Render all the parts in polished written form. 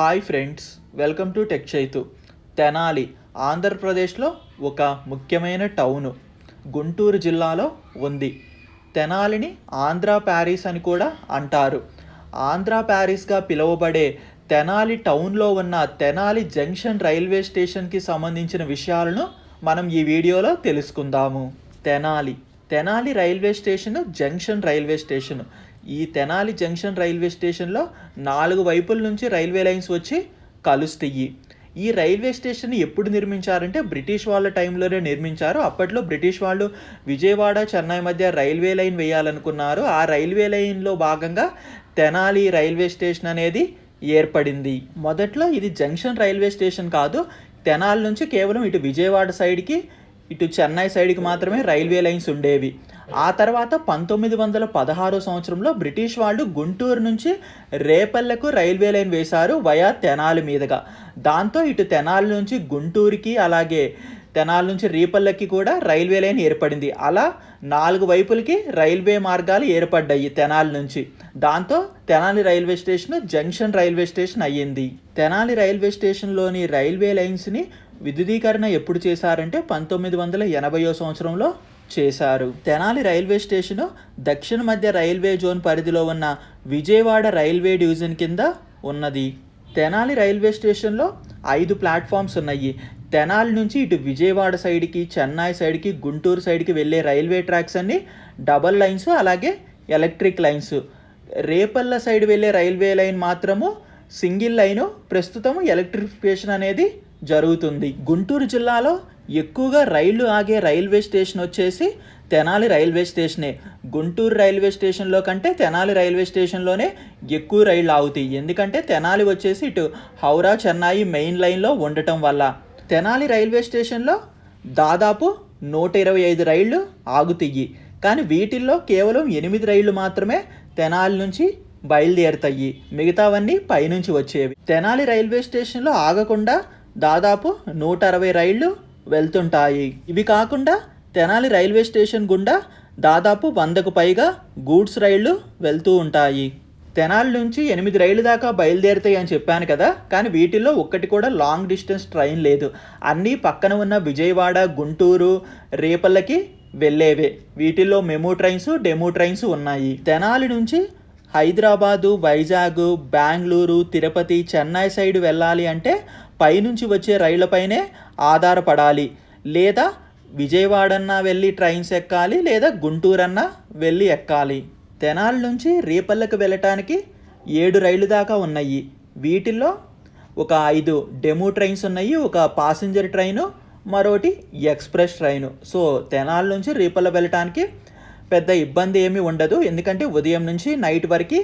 Hi friends, welcome to tech Chaitu. Tenali ఆంధ్రప్రదేశ్లో ఒక ముఖ్యమైన టౌను, గుంటూరు జిల్లాలో ఉంది. తెనాలిని ఆంధ్ర ప్యారిస్ అని కూడా అంటారు. ఆంధ్ర ప్యారిస్గా పిలువబడే తెనాలి టౌన్లో ఉన్న తెనాలి జంక్షన్ రైల్వే స్టేషన్కి సంబంధించిన విషయాలను మనం ఈ వీడియోలో తెలుసుకుందాము. Tenali railway station junction railway station. ఈ తెనాలి జంక్షన్ రైల్వే స్టేషన్లో 4 వైపుల నుంచి రైల్వే లైన్స్ వచ్చి కలుస్తాయి. ఈ రైల్వే స్టేషన్ ఎప్పుడు నిర్మించారంటే బ్రిటిష్ వాళ్ళ టైంలోనే నిర్మించారు. అప్పట్లో బ్రిటిష్ వాళ్ళు విజయవాడ చెన్నై మధ్య రైల్వే లైన్ వేయాలనుకున్నారు. ఆ రైల్వే లైన్లో భాగంగా తెనాలి రైల్వే స్టేషన్ అనేది ఏర్పడింది. మొదట్లో ఇది జంక్షన్ రైల్వే స్టేషన్ కాదు. తెనాలి నుంచి కేవలం ఇటు విజయవాడ సైడ్కి, ఇటు చెన్నై సైడ్కి మాత్రమే రైల్వే లైన్స్ ఉండేవి. ఆ తర్వాత 1916 సంవత్సరంలో బ్రిటిష్ వాళ్ళు గుంటూరు నుంచి రేపల్లెకు రైల్వే లైన్ వేశారు వయా తెనాలి మీదుగా. దాంతో ఇటు తెనాలి నుంచి గుంటూరుకి, అలాగే తెనాలి నుంచి రేపల్లెకి కూడా రైల్వే లైన్ ఏర్పడింది. అలా 4 వైపులకి రైల్వే మార్గాలు ఏర్పడ్డాయి తెనాలి నుంచి. దాంతో Tenali railway station junction railway station అయ్యింది. తెనాలి రైల్వే స్టేషన్లోని రైల్వే లైన్స్ని విద్యుదీకరణ ఎప్పుడు చేశారంటే 1980 సంవత్సరంలో చేశారు. తెనాలి రైల్వే స్టేషను దక్షిణ మధ్య రైల్వే జోన్ పరిధిలో ఉన్న విజయవాడ రైల్వే డివిజన్ కింద ఉన్నది. తెనాలి రైల్వే స్టేషన్లో 5 ప్లాట్ఫామ్స్ ఉన్నాయి. తెనాలి నుంచి ఇటు విజయవాడ సైడ్కి, చెన్నై సైడ్కి, గుంటూరు సైడ్కి వెళ్ళే రైల్వే ట్రాక్స్ అన్ని డబల్ లైన్స్, అలాగే ఎలక్ట్రిక్ లైన్స్. రేపల్ల సైడ్ వెళ్ళే రైల్వే లైన్ మాత్రము సింగిల్ లైను. ప్రస్తుతం ఎలక్ట్రిఫికేషన్ అనేది జరుగుతుంది. గుంటూరు జిల్లాలో ఎక్కువగా రైళ్లు ఆగే రైల్వే స్టేషన్ వచ్చేసి తెనాలి రైల్వే స్టేషనే. గుంటూరు రైల్వే స్టేషన్లో కంటే తెనాలి రైల్వే స్టేషన్లోనే ఎక్కువ రైళ్లు ఆగుతాయి. ఎందుకంటే తెనాలి వచ్చేసి ఇటు హౌరా చెన్నై మెయిన్ లైన్లో ఉండటం వల్ల. తెనాలి రైల్వే స్టేషన్లో దాదాపు 125 రైళ్లు ఆగుతాయి. కానీ వీటిల్లో కేవలం 8 రైళ్లు మాత్రమే తెనాలి నుంచి బయలుదేరుతాయి. మిగతావన్నీ పైనుంచి వచ్చేవి. తెనాలి రైల్వే స్టేషన్లో ఆగకుండా దాదాపు 160 రైళ్లు వెళ్తుంటాయి. ఇవి కాకుండా తెనాలి రైల్వే స్టేషన్ గుండా దాదాపు 100కు పైగా గూడ్స్ రైళ్లు వెళ్తూ ఉంటాయి. తెనాలి నుంచి 8 రైళ్లు దాకా బయలుదేరుతాయి అని చెప్పాను కదా, కానీ వీటిల్లో ఒక్కటి కూడా లాంగ్ డిస్టెన్స్ ట్రైన్ లేదు. అన్నీ పక్కన ఉన్న విజయవాడ, గుంటూరు, రేపల్లకి వెళ్ళేవే. వీటిల్లో మెమూ ట్రైన్స్, డెమో ట్రైన్స్ ఉన్నాయి. తెనాలి నుంచి హైదరాబాదు, వైజాగ్, బెంగళూరు, తిరుపతి, చెన్నై సైడ్ వెళ్ళాలి అంటే పైనుంచి వచ్చే రైళ్లపైనే ఆధారపడాలి. లేదా విజయవాడన్నా వెళ్ళి ట్రైన్స్ ఎక్కాలి, లేదా గుంటూరన్నా వెళ్ళి ఎక్కాలి. తెనాలి నుంచి రేపల్లెకు వెళ్ళటానికి 7 రైళ్లు దాకా ఉన్నాయి. వీటిల్లో ఒక 5 డెమో ట్రైన్స్ ఉన్నాయి, ఒక పాసింజర్ ట్రైను, మరోటి ఎక్స్ప్రెస్ ట్రైను. సో తెనాలి నుంచి రేపల్లె వెళ్ళటానికి పెద్ద ఇబ్బంది ఏమీ ఉండదు. ఎందుకంటే ఉదయం నుంచి నైట్ వరకు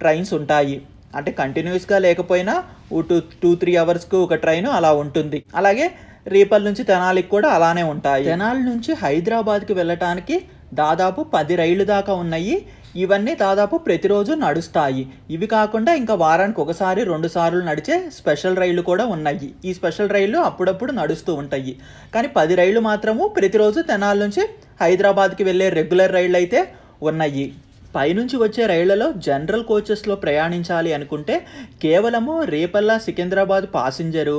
ట్రైన్స్ ఉంటాయి. అంటే కంటిన్యూస్గా లేకపోయినా 2-3 అవర్స్కు ఒక ట్రైన్ అలా ఉంటుంది. అలాగే రేపల్ నుంచి తెనాలికి కూడా అలానే ఉంటాయి. తెనాలి నుంచి హైదరాబాద్కి వెళ్ళటానికి దాదాపు 10 రైళ్లు దాకా ఉన్నాయి. ఇవన్నీ దాదాపు ప్రతిరోజు నడుస్తాయి. ఇవి కాకుండా ఇంకా వారానికి 1-2 సార్లు నడిచే స్పెషల్ రైళ్లు కూడా ఉన్నాయి. ఈ స్పెషల్ రైళ్లు అప్పుడప్పుడు నడుస్తూ ఉంటాయి. కానీ 10 రైళ్లు మాత్రము ప్రతిరోజు తెనాలి నుంచి హైదరాబాద్కి వెళ్ళే రెగ్యులర్ రైళ్ళు అయితే ఉన్నాయి. పైనుంచి వచ్చే రైళ్లలో జనరల్ కోచెస్లో ప్రయాణించాలి అనుకుంటే కేవలము రేపల్ల సికింద్రాబాద్ పాసింజరు,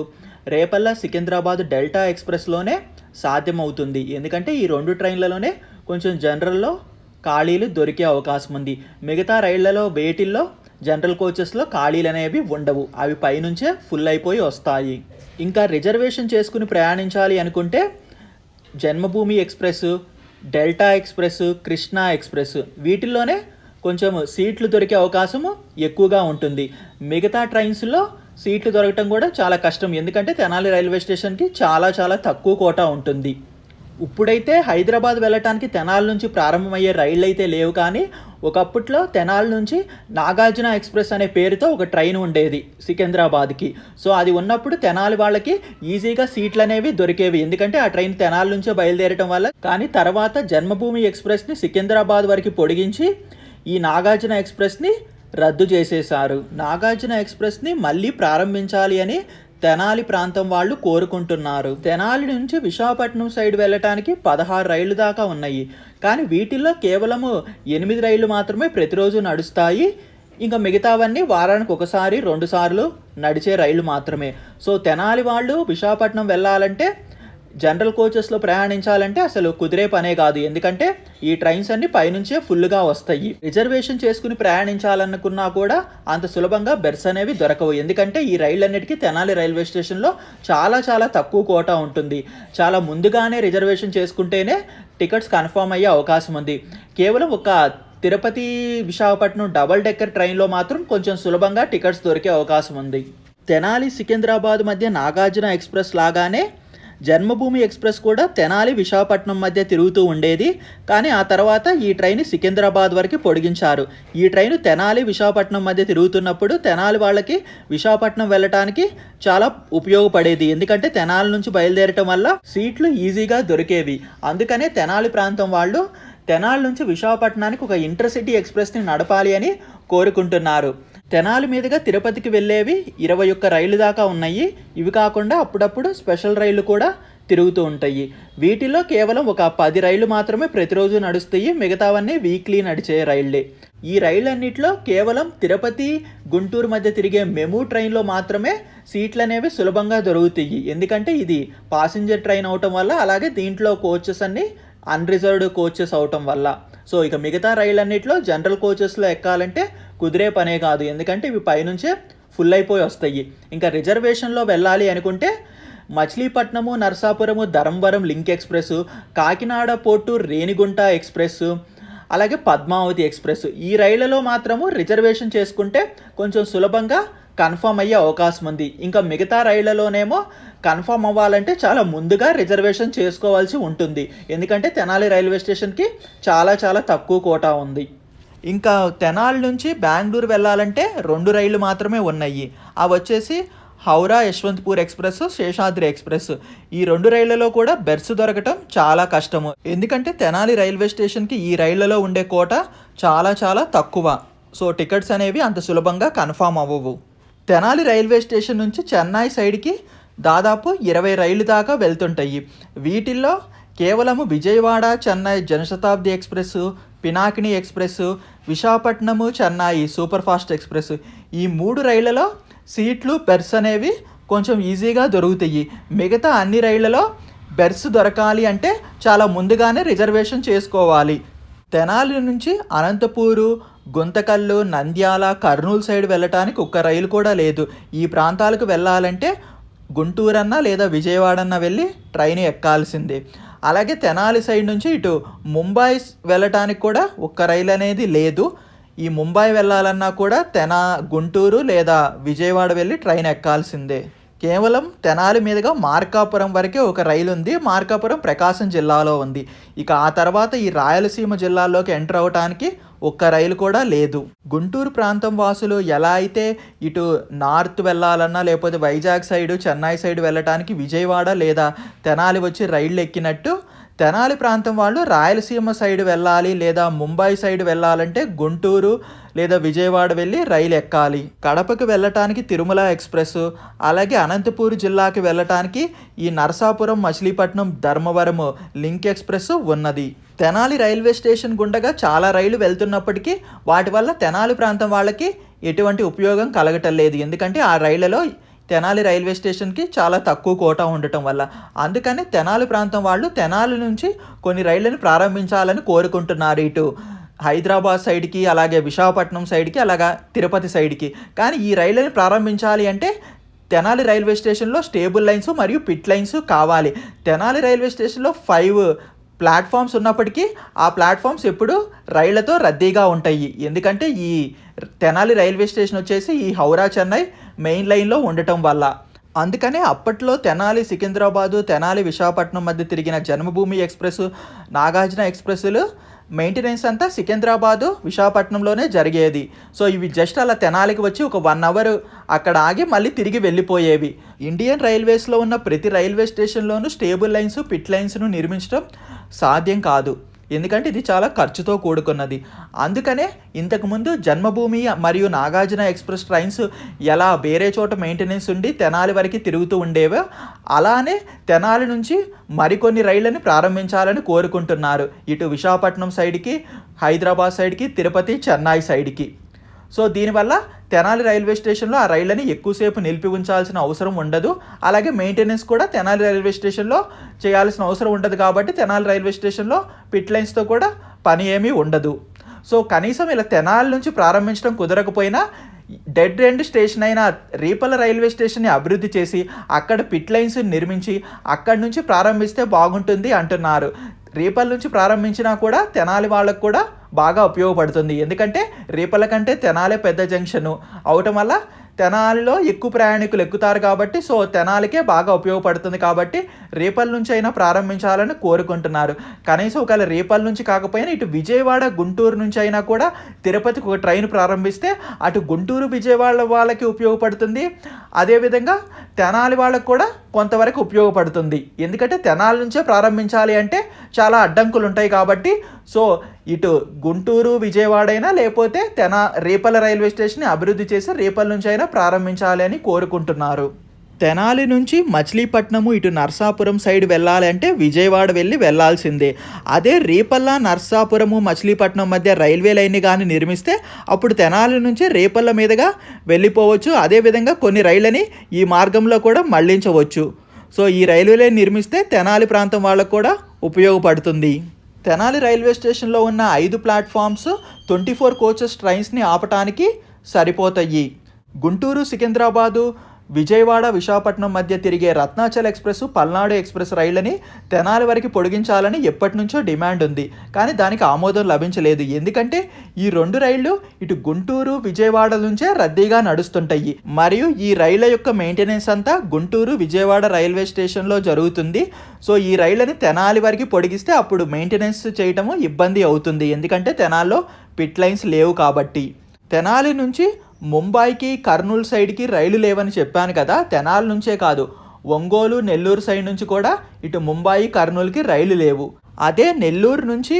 రేపల్ల సికింద్రాబాద్ డెల్టా ఎక్స్ప్రెస్లోనే సాధ్యమవుతుంది. ఎందుకంటే ఈ 2 ట్రైన్లలోనే కొంచెం జనరల్లో ఖాళీలు దొరికే అవకాశం ఉంది. మిగతా రైళ్లలో వేటిల్లో జనరల్ కోచెస్లో ఖాళీలు అనేవి ఉండవు. అవి పైనుంచే ఫుల్ అయిపోయి వస్తాయి. ఇంకా రిజర్వేషన్ చేసుకుని ప్రయాణించాలి అనుకుంటే Janmabhoomi express, Delta express, Krishna express వీటిల్లోనే కొంచెం సీట్లు దొరికే అవకాశము ఎక్కువగా ఉంటుంది. మిగతా ట్రైన్స్లో సీట్లు దొరకటం కూడా చాలా కష్టం. ఎందుకంటే తెనాలి రైల్వే స్టేషన్కి చాలా తక్కువ కోటా ఉంటుంది. ఇప్పుడైతే హైదరాబాద్ వెళ్ళటానికి తెనాలి నుంచి ప్రారంభమయ్యే రైళ్ళు అయితే లేవు. కానీ ఒకప్పట్లో తెనాలి నుంచి నాగార్జున ఎక్స్ప్రెస్ అనే పేరుతో ఒక ట్రైన్ ఉండేది సికింద్రాబాద్కి. సో అది ఉన్నప్పుడు తెనాలి వాళ్ళకి ఈజీగా సీట్లు అనేవి దొరికేవి. ఎందుకంటే ఆ ట్రైన్ తెనాలి నుంచే బయలుదేరటం వల్ల. కానీ తర్వాత జన్మభూమి ఎక్స్ప్రెస్ని సికింద్రాబాద్ వరకు పొడిగించి ఈ నాగార్జున ఎక్స్ప్రెస్ని రద్దు చేసేశారు. నాగార్జున ఎక్స్ప్రెస్ని మళ్ళీ ప్రారంభించాలి అని తెనాలి ప్రాంతం వాళ్ళు కోరుకుంటున్నారు. తెనాలి నుంచి విశాఖపట్నం సైడ్ వెళ్ళటానికి 16 రైళ్లు దాకా ఉన్నాయి. కానీ వీటిల్లో కేవలము 8 రైళ్లు మాత్రమే ప్రతిరోజు నడుస్తాయి. ఇంకా మిగతావన్నీ వారానికి ఒకసారి 2 సార్లు నడిచే రైళ్ళు మాత్రమే. సో తెనాలి వాళ్ళు విశాఖపట్నం వెళ్ళాలంటే జనరల్ కోచెస్లో ప్రయాణించాలంటే అసలు కుదిరే పనే కాదు. ఎందుకంటే ఈ ట్రైన్స్ అన్ని పైనుంచే ఫుల్గా వస్తాయి. రిజర్వేషన్ చేసుకుని ప్రయాణించాలనుకున్నా కూడా అంత సులభంగా బెర్స్ అనేవి దొరకవు. ఎందుకంటే ఈ రైళ్ళన్నిటికీ తెనాలి రైల్వే స్టేషన్లో చాలా తక్కువ కోటా ఉంటుంది. చాలా ముందుగానే రిజర్వేషన్ చేసుకుంటేనే టికెట్స్ కన్ఫర్మ్ అయ్యే అవకాశం ఉంది. కేవలం ఒక తిరుపతి విశాఖపట్నం డబల్ డెక్కర్ ట్రైన్లో మాత్రం కొంచెం సులభంగా టికెట్స్ దొరికే అవకాశం ఉంది. తెనాలి సికింద్రాబాద్ మధ్య నాగార్జున ఎక్స్ప్రెస్ లాగానే జన్మభూమి ఎక్స్ప్రెస్ కూడా తెనాలి విశాఖపట్నం మధ్య తిరుగుతూ ఉండేది. కానీ ఆ తర్వాత ఈ ట్రైన్ సికింద్రాబాద్ వరకు పొడిగించారు. ఈ ట్రైన్ తెనాలి విశాఖపట్నం మధ్య తిరుగుతున్నప్పుడు తెనాలి వాళ్ళకి విశాఖపట్నం వెళ్ళటానికి చాలా ఉపయోగపడేది. ఎందుకంటే తెనాలి నుంచి బయలుదేరటం వల్ల సీట్లు ఈజీగా దొరికేవి. అందుకనే తెనాలి ప్రాంతం వాళ్ళు తెనాలి నుంచి విశాఖపట్నానికి ఒక ఇంటర్సిటీ ఎక్స్ప్రెస్ని నడపాలి అని కోరుకుంటున్నారు. తెనాలి మీదుగా తిరుపతికి వెళ్ళేవి 21 రైళ్ళు దాకా ఉన్నాయి. ఇవి కాకుండా అప్పుడప్పుడు స్పెషల్ రైళ్ళు కూడా తిరుగుతూ ఉంటాయి. వీటిలో కేవలం ఒక 10 రైళ్ళు మాత్రమే ప్రతిరోజు నడుస్తాయి. మిగతావన్నీ వీక్లీ నడిచే రైళ్ళే. ఈ రైళ్ళన్నిటిలో కేవలం తిరుపతి గుంటూరు మధ్య తిరిగే మెము ట్రైన్లో మాత్రమే సీట్లు అనేవి సులభంగా దొరుకుతాయి. ఎందుకంటే ఇది పాసింజర్ ట్రైన్ అవటం వల్ల, అలాగే దీంట్లో కోచెస్ అన్నీ అన్రిజర్వ్డ్ కోచెస్ అవటం వల్ల. సో ఇక మిగతా రైళ్ళన్నిటిలో జనరల్ కోచెస్లో ఎక్కాలంటే కుదిరే పనే కాదు. ఎందుకంటే ఇవి పైనుంచే ఫుల్ అయిపోయి వస్తాయి. ఇంకా రిజర్వేషన్లో వెళ్ళాలి అనుకుంటే Machilipatnam, Narasapuram, Dharmavaram link express, Kakinada port Renigunta express, అలాగే పద్మావతి ఎక్స్ప్రెస్, ఈ రైళ్లలో మాత్రము రిజర్వేషన్ చేసుకుంటే కొంచెం సులభంగా కన్ఫర్మ్ అయ్యే అవకాశం ఉంది. ఇంకా మిగతా రైళ్లలోనేమో కన్ఫర్మ్ అవ్వాలంటే చాలా ముందుగా రిజర్వేషన్ చేసుకోవాల్సి ఉంటుంది. ఎందుకంటే తెనాలి రైల్వే స్టేషన్కి చాలా తక్కువ కోటా ఉంది. ఇంకా తెనాలి నుంచి బెంగళూరు వెళ్ళాలంటే 2 రైళ్ళు మాత్రమే ఉన్నాయి. అవి వచ్చేసి హౌరా యశ్వంత్పూర్ ఎక్స్ప్రెస్, శేషాద్రి ఎక్స్ప్రెస్. ఈ 2 రైళ్లలో కూడా బెర్స్ దొరకటం చాలా కష్టము. ఎందుకంటే తెనాలి రైల్వే స్టేషన్కి ఈ రైళ్లలో ఉండే కోట చాలా తక్కువ. సో టికెట్స్ అనేవి అంత సులభంగా కన్ఫర్మ్ అవ్వవు. తెనాలి రైల్వే స్టేషన్ నుంచి చెన్నై సైడ్కి దాదాపు 20 రైళ్ళు దాకా వెళ్తుంటాయి. వీటిల్లో కేవలము Vijayawada Chennai Janshatabdi express, Pinakini express, Visakhapatnam Chennai super fast express, ఈ 3 రైళ్లలో సీట్లు బెర్స్ అనేవి కొంచెం ఈజీగా దొరుకుతాయి. మిగతా అన్ని రైళ్లలో బెర్స్ దొరకాలి అంటే చాలా ముందుగానే రిజర్వేషన్ చేసుకోవాలి. తెనాలి నుంచి అనంతపూరు, గుంతకల్లు, నంద్యాల, కర్నూలు సైడ్ వెళ్ళటానికి ఒక్క రైలు కూడా లేదు. ఈ ప్రాంతాలకు వెళ్ళాలంటే గుంటూరన్నా లేదా విజయవాడన్నా వెళ్ళి ట్రైన్ ఎక్కాల్సిందే. అలాగే తెనాలి సైడ్ నుంచి ఇటు ముంబై వెళ్ళటానికి కూడా ఒక్క రైలు అనేది లేదు. ఈ ముంబై వెళ్ళాలన్నా కూడా గుంటూరు లేదా విజయవాడ వెళ్ళి ట్రైన్ ఎక్కాల్సిందే. కేవలం తెనాలి మీదుగా మార్కాపురం వరకే ఒక రైలు ఉంది. మార్కాపురం ప్రకాశం జిల్లాలో ఉంది. ఇక ఆ తర్వాత ఈ రాయలసీమ జిల్లాల్లోకి ఎంటర్ అవడానికి ఒక్క రైలు కూడా లేదు. గుంటూరు ప్రాంతం వాసులు ఎలా అయితే ఇటు నార్త్ వెళ్ళాలన్నా లేకపోతే వైజాగ్ సైడు, చెన్నై సైడ్ వెళ్ళటానికి విజయవాడ లేదా తెనాలి వచ్చి రైళ్ళు ఎక్కినట్టు తెనాలి ప్రాంతం వాళ్ళు రాయలసీమ సైడ్ వెళ్ళాలి లేదా ముంబై సైడ్ వెళ్ళాలంటే గుంటూరు లేదా విజయవాడ వెళ్ళి రైలు ఎక్కాలి. కడపకు వెళ్ళటానికి తిరుమల ఎక్స్ప్రెస్, అలాగే అనంతపూర్ జిల్లాకి వెళ్ళటానికి ఈ నరసాపురం, మచిలీపట్నం, ధర్మవరం లింక్ ఎక్స్ప్రెస్ ఉన్నది. తెనాలి రైల్వే స్టేషన్ గుండగా చాలా రైళ్లు వెళ్తున్నప్పటికీ వాటి వల్ల తెనాలి ప్రాంతం వాళ్ళకి ఎటువంటి ఉపయోగం కలగటం లేదు. ఎందుకంటే ఆ రైళ్లలో తెనాలి రైల్వే స్టేషన్కి చాలా తక్కువ కోటా ఉండటం వల్ల. అందుకని తెనాలి ప్రాంతం వాళ్ళు తెనాలి నుంచి కొన్ని రైళ్లను ప్రారంభించాలని కోరుకుంటున్నారు. ఇటు హైదరాబాద్ సైడ్కి, అలాగే విశాఖపట్నం సైడ్కి, అలాగా తిరుపతి సైడ్కి. కానీ ఈ రైళ్లను ప్రారంభించాలి అంటే తెనాలి రైల్వే స్టేషన్లో స్టేబుల్ లైన్స్ మరియు పిట్ లైన్స్ కావాలి. తెనాలి రైల్వే స్టేషన్లో 5 ప్లాట్ఫామ్స్ ఉన్నప్పటికీ ఆ ప్లాట్ఫామ్స్ ఎప్పుడు రైళ్లతో రద్దీగా ఉంటాయి. ఎందుకంటే ఈ తెనాలి రైల్వే స్టేషన్ వచ్చేసి ఈ హౌరా చెన్నై మెయిన్ లైన్లో ఉండటం వల్ల. అందుకనే అప్పట్లో తెనాలి సికింద్రాబాదు, తెనాలి విశాఖపట్నం మధ్య తిరిగిన జన్మభూమి ఎక్స్ప్రెస్, నాగార్జున ఎక్స్ప్రెస్లు మెయింటెనెన్స్ అంతా సికింద్రాబాదు, విశాఖపట్నంలోనే జరిగేది. సో ఇవి జస్ట్ అలా తెనాలికి వచ్చి ఒక 1 అవర్ అక్కడ ఆగి మళ్ళీ తిరిగి వెళ్ళిపోయేవి. ఇండియన్ రైల్వేస్లో ఉన్న ప్రతి రైల్వే స్టేషన్లోనూ స్టేబుల్ లైన్స్, పిట్ లైన్స్ను నిర్మించడం సాధ్యం కాదు. ఎందుకంటే ఇది చాలా ఖర్చుతో కూడుకున్నది. అందుకనే ఇంతకుముందు జన్మభూమి మరియు నాగార్జున ఎక్స్ప్రెస్ ట్రైన్స్ ఎలా వేరే చోట మెయింటెనెన్స్ ఉండి తెనాలి వరకు తిరుగుతూ ఉండేవో అలానే తెనాలి నుంచి మరికొన్ని రైళ్లను ప్రారంభించాలని కోరుకుంటున్నారు. ఇటు విశాఖపట్నం సైడ్కి, హైదరాబాద్ సైడ్కి, తిరుపతి, చెన్నై సైడ్కి. సో దీనివల్ల తెనాలి రైల్వే స్టేషన్లో ఆ రైళ్ళని ఎక్కువసేపు నిలిపి ఉంచాల్సిన అవసరం ఉండదు. అలాగే మెయింటెనెన్స్ కూడా తెనాలి రైల్వే స్టేషన్లో చేయాల్సిన అవసరం ఉండదు. కాబట్టి తెనాలి రైల్వే స్టేషన్లో పిట్ లైన్స్తో కూడా పని ఏమీ ఉండదు. సో కనీసం ఇలా తెనాలి నుంచి ప్రారంభించడం కుదరకపోయినా డెడ్ ఎండ్ స్టేషన్ అయిన రేపల్ల రైల్వే స్టేషన్ని అభివృద్ధి చేసి అక్కడ పిట్ లైన్స్ నిర్మించి అక్కడి నుంచి ప్రారంభిస్తే బాగుంటుంది అంటున్నారు. రేపల్ల నుంచి ప్రారంభించినా కూడా తెనాలి వాళ్ళకు కూడా బాగా ఉపయోగపడుతుంది. ఎందుకంటే రేపల్ల కంటే తెనాలే పెద్ద జంక్షను అవటం వల్ల తెనాలిలో ఎక్కువ ప్రయాణికులు ఎక్కుతారు కాబట్టి సో తెనాలికే బాగా ఉపయోగపడుతుంది. కాబట్టి రేపల్ నుంచి అయినా ప్రారంభించాలని కోరుకుంటున్నారు. కనీసం ఒకవేళ రేపల్ నుంచి కాకపోయినా ఇటు విజయవాడ గుంటూరు నుంచి అయినా కూడా తిరుపతికి ఒక ట్రైన్ ప్రారంభిస్తే అటు గుంటూరు విజయవాడ వాళ్ళకి ఉపయోగపడుతుంది. అదేవిధంగా తెనాలి వాళ్ళకు కూడా కొంతవరకు ఉపయోగపడుతుంది. ఎందుకంటే తెనాలి నుంచే ప్రారంభించాలి అంటే చాలా అడ్డంకులు ఉంటాయి కాబట్టి సో ఇటు గుంటూరు విజయవాడ అయినా లేకపోతే రేపల్ల రైల్వే స్టేషన్ అభివృద్ధి చేసి రేపల్ నుంచి అయినా ప్రారంభించాలి అని కోరుకుంటున్నారు. తెనాలి నుంచి మచిలీపట్నము ఇటు నర్సాపురం సైడ్ వెళ్ళాలి అంటే విజయవాడ వెళ్ళాల్సిందే. అదే రేపల్ల నర్సాపురము మచిలీపట్నం మధ్య రైల్వే లైన్ని కానీ నిర్మిస్తే అప్పుడు తెనాలి నుంచి రేపల్ల మీదుగా వెళ్ళిపోవచ్చు. అదేవిధంగా కొన్ని రైళ్ళని ఈ మార్గంలో కూడా మళ్లించవచ్చు. సో ఈ రైల్వే లైన్ నిర్మిస్తే తెనాలి ప్రాంతం వాళ్ళకు కూడా ఉపయోగపడుతుంది. తెనాలి రైల్వే స్టేషన్లో ఉన్న 5 ప్లాట్ఫామ్స్ 24 కోచెస్ ట్రైన్స్ని ఆపటానికి సరిపోతాయి. గుంటూరు సికింద్రాబాదు విజయవాడ విశాఖపట్నం మధ్య తిరిగే రత్నాచల్ ఎక్స్ప్రెస్ పల్నాడు ఎక్స్ప్రెస్ రైళ్ళని తెనాలి వరకు పొడిగించాలని ఎప్పటి నుంచో డిమాండ్ ఉంది. కానీ దానికి ఆమోదం లభించలేదు. ఎందుకంటే ఈ 2 రైళ్లు ఇటు గుంటూరు విజయవాడ నుంచే రద్దీగా నడుస్తుంటాయి. మరియు ఈ రైళ్ల యొక్క మెయింటెనెన్స్ అంతా గుంటూరు విజయవాడ రైల్వే స్టేషన్లో జరుగుతుంది. సో ఈ రైళ్ళని తెనాలి వరకు పొడిగిస్తే అప్పుడు మెయింటెనెన్స్ చేయటము ఇబ్బంది అవుతుంది. ఎందుకంటే తెనాల్లో పిట్ లైన్స్ లేవు కాబట్టి. తెనాలి నుంచి ముంబైకి కర్నూలు సైడ్కి రైలు లేవని చెప్పాను కదా. తెనాలి నుంచే కాదు ఒంగోలు నెల్లూరు సైడ్ నుంచి కూడా ఇటు ముంబై కర్నూలుకి రైలు లేవు. అదే నెల్లూరు నుంచి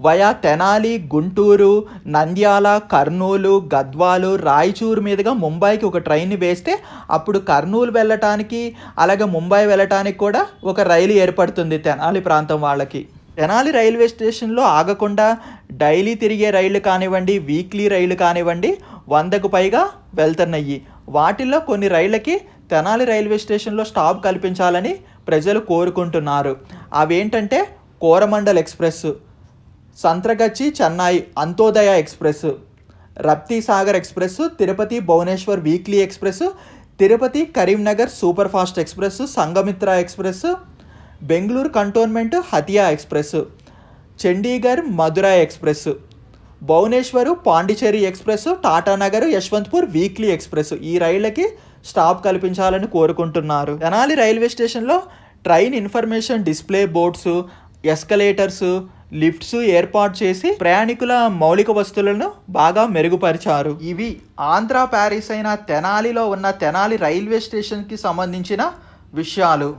వయా తెనాలి గుంటూరు నంద్యాల కర్నూలు గద్వాలు రాయచూరు మీదుగా ముంబైకి ఒక ట్రైన్ని వేస్తే అప్పుడు కర్నూలు వెళ్ళటానికి అలాగే ముంబై వెళ్ళటానికి కూడా ఒక రైలు ఏర్పడుతుంది తెనాలి ప్రాంతం వాళ్ళకి. తెనాలి రైల్వే స్టేషన్లో ఆగకుండా డైలీ తిరిగే రైళ్ళు కానివ్వండి వీక్లీ రైళ్ళు కానివ్వండి 100కు పైగా వెళ్తున్నాయి. వాటిల్లో కొన్ని రైళ్ళకి తెనాలి రైల్వే స్టేషన్లో స్టాప్ కల్పించాలని ప్రజలు కోరుకుంటున్నారు. అవేంటంటే Coromandel express, Santragachi Chennai Antyodaya express, Rapti Sagar express, Tirupati Bhubaneswar weekly express, Tirupati Karimnagar super fast express, Sanghamitra express, Bengaluru cantonment Hatia express, Chandigarh Madurai express, Bhubaneswar Pondicherry express, Tatanagar Yeshwantpur weekly express ఈ రైళ్ళకి స్టాప్ కల్పించాలని కోరుకుంటున్నారు. తెనాలి రైల్వే స్టేషన్లో train information display boards, escalators, lifts ఏర్పాటు చేసి ప్రయాణికుల మౌలిక వస్తువులను బాగా మెరుగుపరిచారు. ఇవి ఆంధ్ర ప్యారిస్ అయిన తెనాలిలో ఉన్న తెనాలి రైల్వే స్టేషన్కి సంబంధించిన విషయాలు.